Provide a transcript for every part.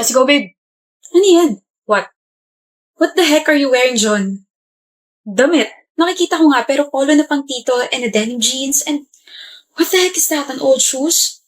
Let's go, babe. Ano yan? What? What the heck are you wearing, John? Damit. Nakikita ko nga pero polo na pang tito and a denim jeans and what the heck is that? An old shoes?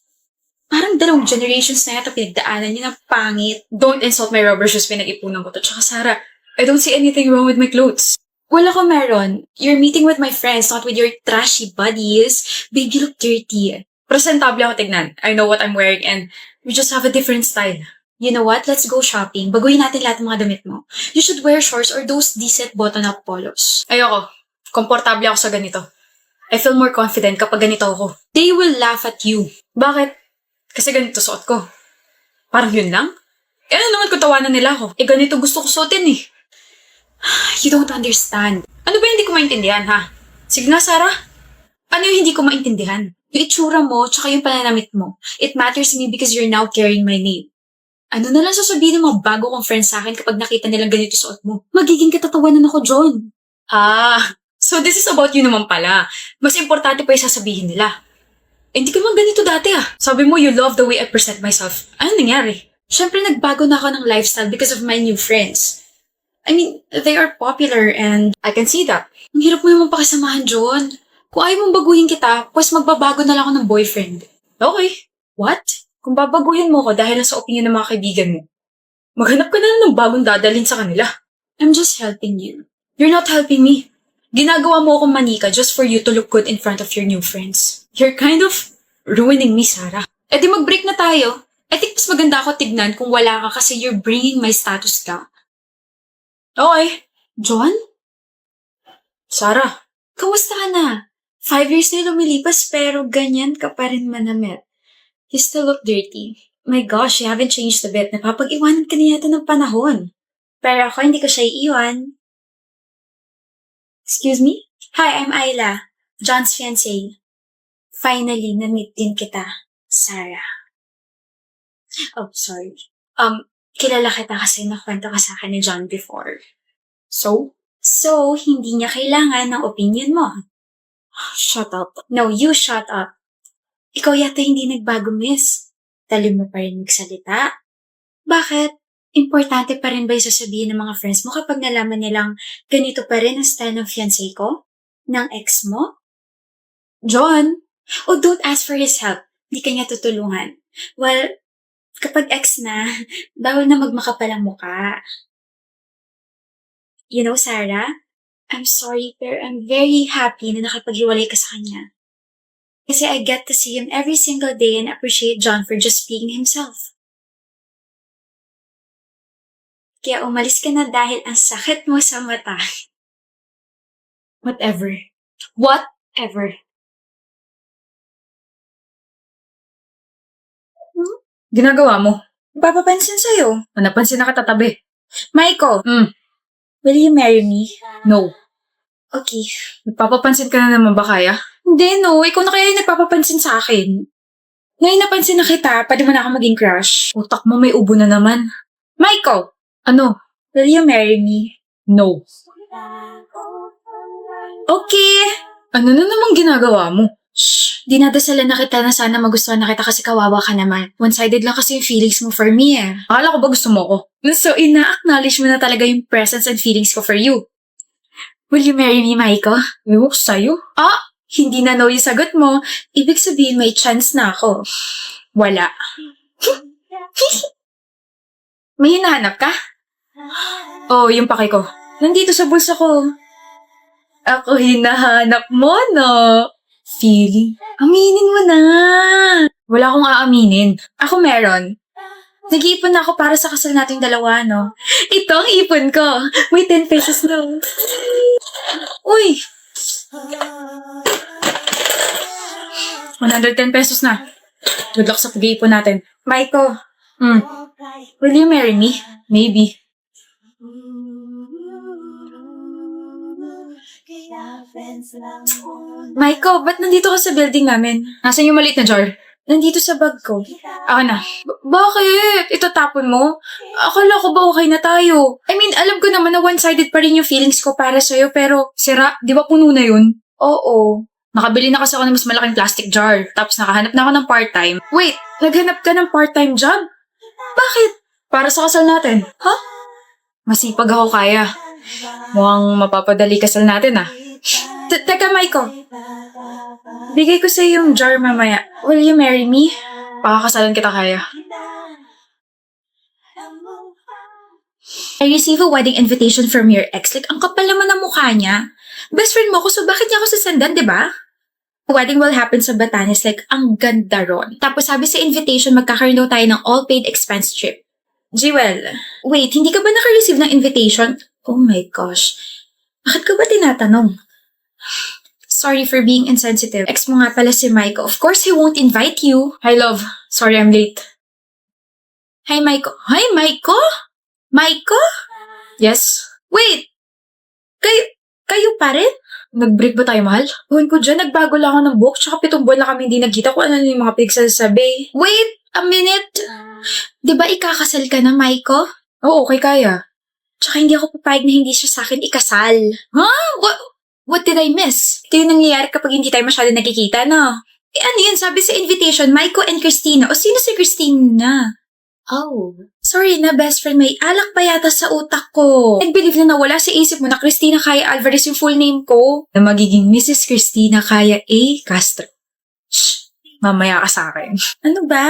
Parang 2 generations na yata pinagdaanan niyo ng pangit. Don't insult my rubber shoes, pinag-ipunan ko to. Tsaka Sarah, I don't see anything wrong with my clothes. Wala ko meron. You're meeting with my friends, not with your trashy buddies. Babe, you look dirty. Presentable ako tignan. I know what I'm wearing and we just have a different style. You know what? Let's go shopping. Baguhin natin lahat ng mga damit mo. You should wear shorts or those decent button-up polos. Ayoko. Komportable ako sa ganito. I feel more confident kapag ganito ako. They will laugh at you. Bakit? Kasi ganito suot ko. Parang yun lang? Eh ano naman kung tawanan nila ako? Eh ganito gusto ko suotin eh. You don't understand. Ano ba hindi ko maintindihan ha? Sige nga Sarah. Ano yung hindi ko maintindihan? Yung itsura mo, tsaka yung pananamit mo. It matters to me because you're now carrying my name. Ano na lang sasabihin ng mga bago kong friends sa akin kapag nakita nilang ganito suot mo? Magiging katatawanan ako, John. So this is about you naman pala. Mas importante pa yung sasabihin nila. Eh, hindi ko naman ganito dati ah. Sabi mo you love the way I present myself. Ano nangyari? Siyempre nagbago na ako ng lifestyle because of my new friends. I mean, they are popular and I can see that. ang hirap mo naman pakisamahan, John. Kung ayaw mong baguhin kita, pues magbabago na lang ako ng boyfriend. Okay. What? Kung babaguhin mo ko dahil sa opinion ng mga kaibigan mo, maghanap ka na lang ng bagong dadalhin sa kanila. I'm just helping you. You're not helping me. Ginagawa mo akong manika just for you to look good in front of your new friends. You're kind of ruining me, Sarah. Eh di mag-break na tayo. I think mas maganda ako tignan kung wala ka kasi you're bringing my status down. Okay. John? Sarah. Kamusta ka na? 5 years na lumilipas pero ganyan ka pa rin manamit. You still look dirty. My gosh, you haven't changed a bit. Napapag-iwanan ka na yata ng panahon. Pero ako hindi ko siya iiwan. Excuse me? Hi, I'm Ayla. John's fiancé. Finally, na-meet din kita, Sarah. Oh, sorry. Kilala kita kasi nakwento ka sa akin ni John before. So? So, hindi niya kailangan ng opinion mo. Shut up. No, you shut up. Ikaw yata hindi nagbago, miss. Talim mo pa rin magsalita. Bakit? Importante pa rin ba yung sasabihin ng mga friends mo kapag nalaman nilang ganito pa rin ang style ng fiancé ko? Ng ex mo? John? Oh, don't ask for his help. Hindi ka niya tutulungan. Well, kapag ex na, bawal na magmakapalang muka. You know, Sarah, I'm sorry pero I'm very happy na nakapaghiwalay ka sa kanya. Kasi I get to see him every single day and appreciate John for just being himself. Kaya umalis ka na dahil ang sakit mo sa mata. Whatever. Whatever. Ginagawa mo? Papapansin sa'yo. Napansin na katatabi. Michael, will you marry me? No. Okay. Nagpapapansin ka na naman ba kaya? Hindi, no. Ikaw na kaya yung nagpapapansin sa akin. Ngayon napansin na kita, pwede mo na ako maging crush. Utak mo may ubo na naman. Michael, Ano? will you marry me? No. Okay. Ano na namang ginagawa mo? Shh, dinadasalan na kita na sana magustuhan na kita kasi kawawa ka naman. One-sided lang kasi yung feelings mo for me eh. Akala ko ba gusto mo ko? So, ina-acknowledge mo na talaga yung presence and feelings ko for you. Will you marry me, Michael? Ewan ko sa'yo. Hindi na no yung sagot mo. Ibig sabihin may chance na ako. Wala. May hinahanap ka? Oh, yung pake ko. Nandito sa bulsa ko. Ako hinahanap mo, no? Feeling. Aminin mo na. Wala akong aaminin. Ako meron. Nag-iipon na ako para sa kasal nating dalawa, no? Ito ang ipon ko. May 10 pesos na. Uy! 110 pesos na. Good luck sa pag-iipon natin. Michael, Hmm, will you marry me? maybe. Michael, ba't nandito ka sa building namin? Nasaan yung maliit na jar? Nandito sa bag ko. Ako na. Bakit? Itatapon mo? Akala ko ba okay na tayo? I mean, alam ko naman na one-sided pa rin yung feelings ko para sa'yo, pero Sira, di ba puno na yun? oo. Nakabili na kasi ako ng mas malaking plastic jar. Tapos nakahanap na ako ng part-time. Wait, naghanap ka ng part-time job? Bakit? Para sa kasal natin. Ha? Masipag ako kaya. Mukhang mapapadali kasal natin ah. Teka, Maiko. Bigay ko sa'yo yung jar mamaya. Will you marry me? Pakakasalan kita kaya. I received a wedding invitation from your ex. Like, ang kapal naman ng mukha niya. Best friend mo ko, so bakit niya ako sasandan, di ba? Wedding will happen sa Batanes. Like, ang ganda ron. Tapos sabi sa invitation, magkakaroon daw tayo ng all-paid expense trip. Jewel, wait, hindi ka ba naka-receive ng invitation? Oh my gosh. Bakit ka ba tinatanong? Sorry for being insensitive. Ex mo nga pala si Maiko. Of course, he won't invite you. Hi love, sorry I'm late. Hi, Maiko. Hi, Maiko? Maiko? Yes? Wait! Kayo pa rin? Nag-break ba tayo, mahal? Buwan ko dyan, nagbago lang ako ng book, tsaka 7 buwan na kami hindi nagkita kung ano yung mga pinagsasabi. Wait a minute! Di ba ikakasal ka na, Maiko? Oo, okay kaya. Tsaka hindi ako papayag na hindi siya sa akin ikasal. Huh? What did I miss? Ito yung nangyayari kapag hindi tayo masyado nakikita, no? Ano yun? Sabi sa invitation, Maiko and Christina. O sino si Christina? Oh. Sorry na, best friend. May alak pa yata sa utak ko. And believe na nawala sa isip mo na Christina Kaya Alvarez yung full name ko. Na magiging Mrs. Christina Kaya A. Castro. Shh! Mamaya ka sa akin. Ano ba?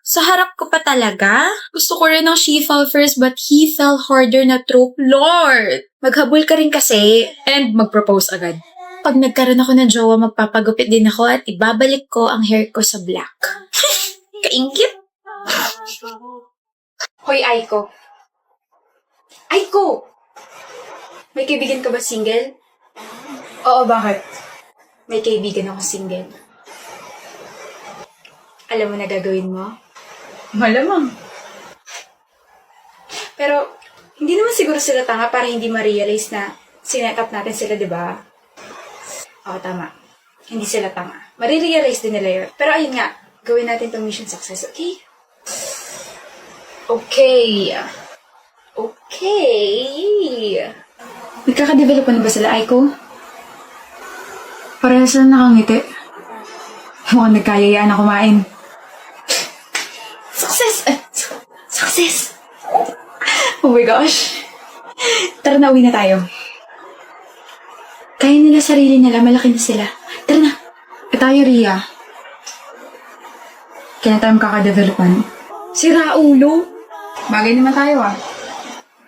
Sa harap ko pa talaga? Gusto ko rin ng she fell first but he fell harder na trope. Lord! Maghabol ka rin kasi. And mag-propose agad. Pag nagkaroon ako ng jowa, magpapagupit din ako at ibabalik ko ang hair ko sa black. Kaingkit! Hoy, Aiko. Aiko! May kaibigan ka ba single? Oo, bakit? May kaibigan ako single. Alam mo na gagawin mo? Malamang. Pero, hindi naman siguro sila tanga para hindi ma-realize na sinet up natin sila, di ba? Oo, tama. Hindi sila tanga. Marirealize din nila yun. Pero ayun nga, gawin natin tong mission success, okay? Okay. Nagkaka-develop na ba sila, Aiko? Parehas na nakangiti. Mukhang nagkayayaan na kumain. Success! Oh my gosh. Tara na, uwi na tayo. Kaya nila sarili nila, malaki na sila. Tara na. Tayo, Ria. Kaya tayo makaka-developan. Sira ulo. Bagay naman tayo ah.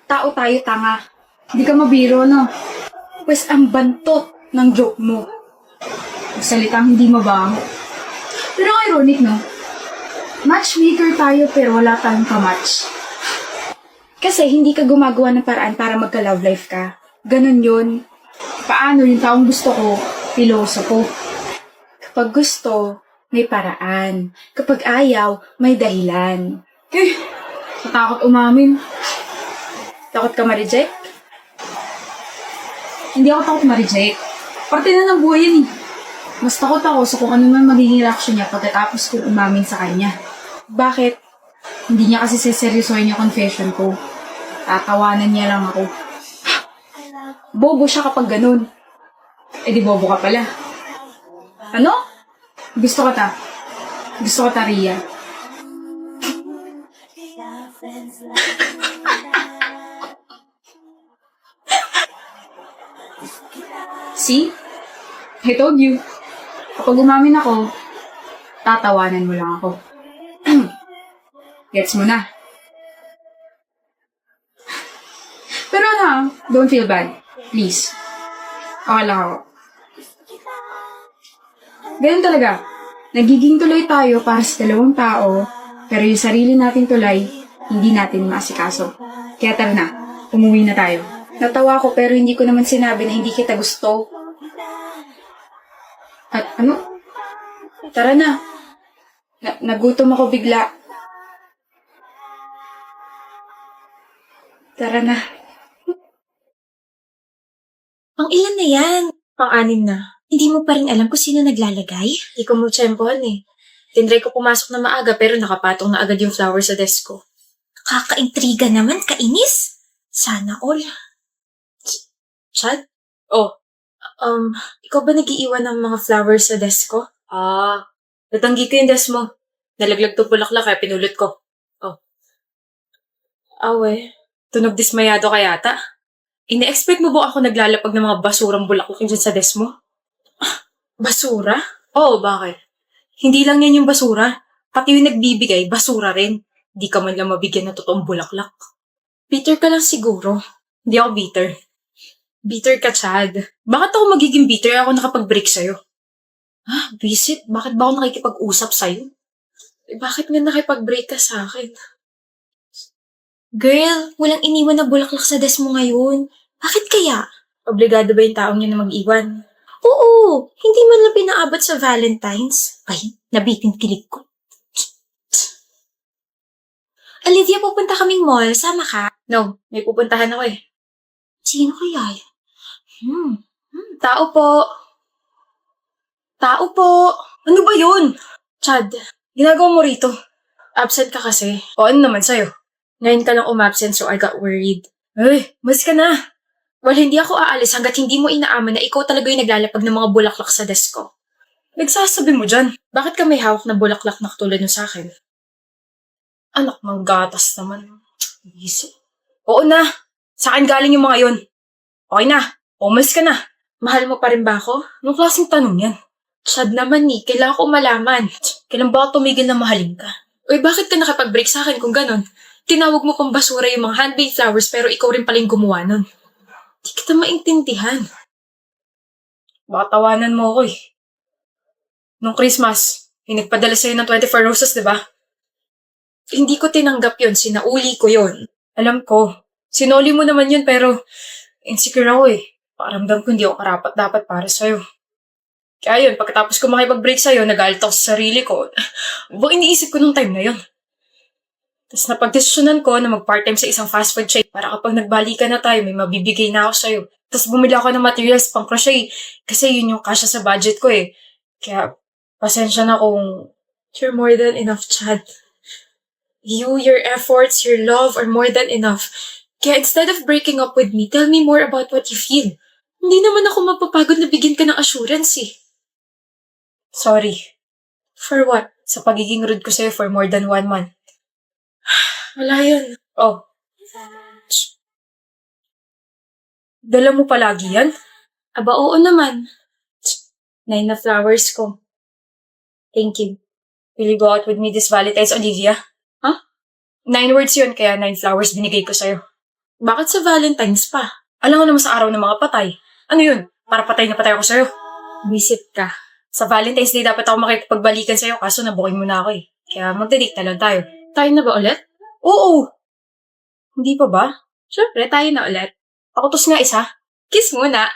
Tao tayo, tanga. Hindi ka mabiro, no? Pwes ang bantot ng joke mo. Salitang hindi mabango. Pero ang ironic, no? Matchmaker tayo pero wala tayong kamatch. Kasi hindi ka gumagawa ng paraan para magka-love life ka. Ganon yun. Paano yung taong gusto ko, pilosopo? Kapag gusto, may paraan. Kapag ayaw, may dahilan. Natakot umamin. Takot ka ma-reject? Hindi ako takot ma-reject. Parte na ng buhay yan eh. Mas takot ako sa kung ano man magiging reaction niya pagkatapos kong umamin sa kanya. Bakit? Hindi niya kasi seseryosohin yung confession ko. Tatawanan niya lang ako. Bobo siya kapag ganun. Eh di bobo ka pala. Ano? Gusto ka ta, Ria. See? I told you. Kapag umamin ako, tatawanan mo lang ako. Gets mo na. Pero don't feel bad. Please. Okay lang ako. Ganun talaga. Nagiging tuloy tayo para sa dalawang tao, pero yung sarili nating tulay, hindi natin maasikaso. Kaya tara na, umuwi na tayo. Natawa ko pero hindi ko naman sinabi na hindi kita gusto. At ano? Tara na. Nagutom ako bigla. Tara na. Pang ilan na yan? Pang-anim na. Hindi mo pa rin alam kung sino naglalagay? Hindi ko mo tsempohan eh. Tinry ko pumasok na maaga pero nakapatong na agad yung flower sa desk ko. Kakaintriga naman, kainis. Sana all. Chad? Oh. Ikaw ba nag-iiwan ng mga flowers sa desk ko? Natanggi ko yung desk mo. Nalaglag to bulaklak kaya pinulot ko. Awe. Tunog dismayado ka yata. Ine-expect mo ba ako naglalapag ng mga basurang bulaklak dyan sa desk mo? Basura? Oo, bakit? Hindi lang yan yung basura. Pati yung nagbibigay, basura rin. Di ka man lang mabigyan ng totoong bulaklak. Bitter ka lang siguro. Hindi ako bitter. Bitter ka, Chad. Bakit ako magiging bitter ako nakapag-break sa'yo? Visit? Bakit ba ako nakikipag-usap sa'yo? Bakit nga nakipag-break ka sa akin? Girl, walang iniwan na bulaklak sa desk mo ngayon. Bakit kaya? Obligado ba yung taong yun na mag-iwan? Oo, hindi man lang pinaabot sa Valentine's. Ay, nabitin kilig ko. Olivia, pupunta kaming mall. Sama ka? No, may pupuntahan ako eh. Sino kaya yan? Tao po. Tao po. Ano ba yun? Chad, Ginagawa mo rito. absent ka kasi. O ano naman sa'yo? Ngayon ka lang umabsent so I got worried. Ay, mas ka na. Well, hindi ako aalis hanggat hindi mo inaaman na ikaw talaga yung naglalapag ng mga bulaklak sa desk ko. Nagsasabi mo dyan. Bakit ka may hawak na bulaklak na katulad nyo sa akin? Anak ng gatas naman. Easy. Oo na. Sa akin galing yung mga yun. Okay na. Umalis ka na. Mahal mo pa rin ba ako? Anong klaseng tanong yan? Chad naman kailangan ko malaman. Kailan ba ako tumigil na mahalin ka? Uy, bakit ka nakapag-break sa akin kung ganon? Tinawag mo pang basura yung mga handmade flowers pero ikaw rin pala yung gumawa nun. Di kita maintindihan. Baka tawanan mo ako eh. Nung Christmas, may nagpadala sa'yo ng 24 roses, di ba? Hindi ko tinanggap yun, sinauli ko yun. Alam ko. Sinoli mo naman yun pero insecure ako eh. Pakiramdam ko hindi ako karapat dapat para sa'yo. Kaya yun, pagkatapos ko makipag-break sa'yo, nagalit ako sa sarili ko. Bang iniisip ko nung time na yun. Tapos napagdesisyonan ko na mag-part-time sa isang fast food chain para kapag nagbalikan na tayo, may mabibigay na ako sa'yo. Tapos bumili ako ng materials pang crochet kasi yun yung kasya sa budget ko eh. Kaya pasensya na kung You're more than enough, Chad. You, your efforts, your love are more than enough. Kaya instead of breaking up with me, tell me more about what you feel. Hindi naman ako mapapagod na bigyan ka ng assurance eh. sorry For what? sa pagiging rude ko sa'yo for more than 1 month. Wala yun. Oh. Dala mo palagi yan? Aba, oo naman. 9 na flowers ko. Thank you. Will you go out with me this Valentine's, Olivia? Huh? 9 words yun, kaya 9 flowers binigay ko sa'yo. Bakit sa Valentine's pa? Alam mo naman sa araw ng mga patay. Ano yun? Para patay na patay ako sa'yo. Visit ka. Sa Valentine's Day dapat ako makipagbalikan sa'yo kaso nabuking mo na ako eh. Kaya magde-date na lang tayo. Tayo na ba ulit? Oo! Hindi pa ba? Siyempre, tayo na ulit. Pakutos nga isa. Kiss muna.